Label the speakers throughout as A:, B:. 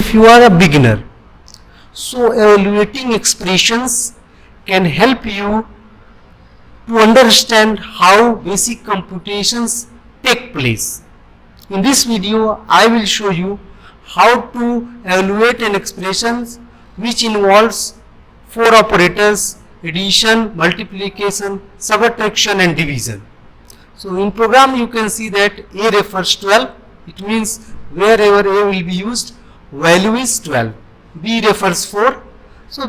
A: If you are a beginner, so evaluating expressions can help you to understand how basic computations take place. In this video, I will show you how to evaluate an expression which involves four operators: addition, multiplication, subtraction and division. So in program you can see that A refers 12, it means wherever A will be used, value is 12. B refers 4, so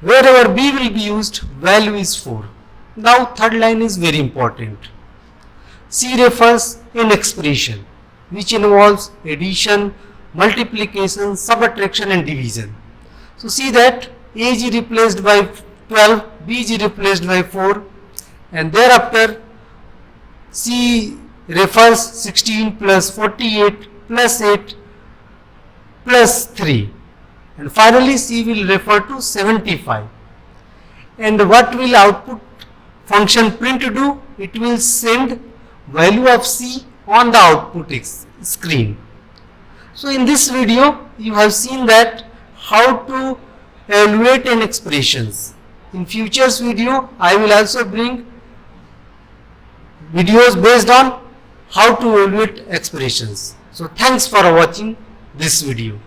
A: wherever B will be used, value is 4. Now third line is very important. C refers an expression which involves addition, multiplication, subtraction and division. So see that A is replaced by 12, B is replaced by 4, and thereafter C refers 16 plus 48 plus 8 plus 3, and finally C will refer to 75. And what will output function print do? It will send value of C on the output screen. So in this video you have seen that how to evaluate an expressions. In futures video I will also bring videos based on how to evaluate expressions. So thanks for watching this video.